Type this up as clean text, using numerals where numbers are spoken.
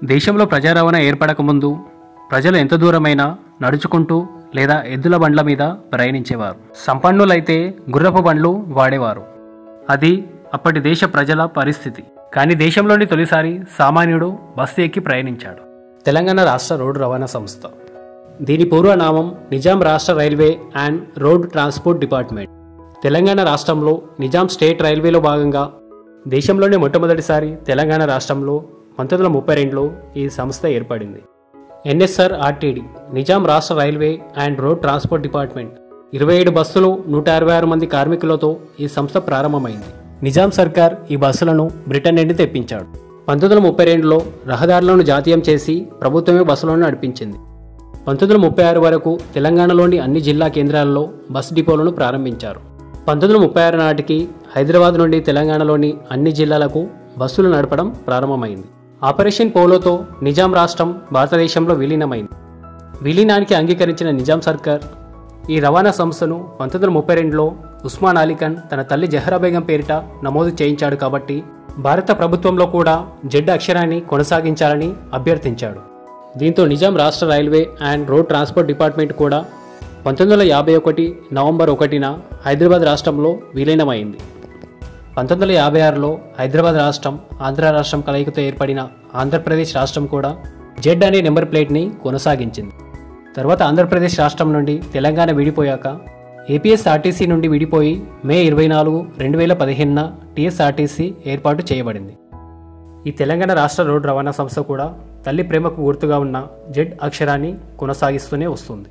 దేశంలో ప్రజా రవాణా ఏర్పడకముందు ప్రజలు ఎంత దూరమైనా నడుచుకుంటూ లేదా ఎద్దుల బండ్ల మీద ప్రయాణించేవారు. సంపన్నులైతే గుర్రపు బండ్లు వాడేవారు. అది అప్పటి దేశ ప్రజల పరిస్థితి. కానీ దేశంలోని తొలిసారి సామాన్యుడు బస్సు ఎక్కి ప్రయాణించాడు. తెలంగాణ రాష్ట్ర రోడ్డు రవాణా సంస్థ. దీని పూర్వనామం నిజాం రాష్ట్ర railway and road transport department. Telangana రాష్ట్రంలో నిజాం స్టేట్ రైల్వేలో భాగంగా దేశంలోనే మొట్టమొదటిసారి తెలంగాణ రాష్ట్రంలో 1932లో ఈ సంస్థ ఏర్పడింది. NSRRTD నిజాం రాష్ట్ర railway and road transport department 27 బస్సులు 166 మంది కార్మికులతో ఈ సంస్థ ప్రారంభమైంది. నిజాం సర్కార్ ఈ బస్సులను బ్రిటన్ నుండి తెప్పించాడు. 1932లో రహదారులను జాతీయం చేసి ప్రభుత్వమే బస్సులను నడిపించింది. 1936 వరకు తెలంగాణలోని అన్ని జిల్లా కేంద్రాల్లో బస్ డిపోలను ప్రారంభించారు. 1936 నాటికి హైదరాబాద్ నుండి తెలంగాణలోని అన్ని జిల్లాలకు బస్సులు నడపడం ప్రారంభమైంది. ఆపరేషన్ పోలోతో నిజాం రాష్ట్రం భారతదేశంలో విలీనమైంది. విలీనానికి అంగీకరించిన నిజాం సర్కార్ ఈ రవాణా సంస్థను 1932లో ఉస్మాన్ అలీ ఖాన్ తన తల్లి జహరా బేగం పేరిట నమోదు చేయించాడు. కాబట్టి భారత ప్రభుత్వంలో కూడా జెడ్ అక్షరాన్ని కొనసాగించాలని అభ్యర్థించాడు. దీంతో నిజాం రాష్ట్ర railway and road transport department కూడా 1951 నవంబర్ 1న హైదరాబాద్ రాష్ట్రంలో విలీనమైంది. 1956లో హైదరాబాద్ రాష్ట్రం ఆంధ్ర రాష్ట్రం కలయికతో ఏర్పడిన ఆంధ్రప్రదేశ్ రాష్ట్రం కూడా జెడ్ అనే నెంబర్ ప్లేట్ని కొనసాగించింది. తర్వాత ఆంధ్రప్రదేశ్ రాష్ట్రం నుండి తెలంగాణ విడిపోయాక ఏపీఎస్ఆర్టీసీ నుండి విడిపోయి మే 24, 2015న టీఎస్ఆర్టీసీ ఏర్పాటు చేయబడింది. ఈ తెలంగాణ రాష్ట్ర రోడ్డు రవాణా సంస్థ కూడా తల్లి ప్రేమకు గుర్తుగా ఉన్న జెడ్ అక్షరాన్ని కొనసాగిస్తూనే వస్తుంది.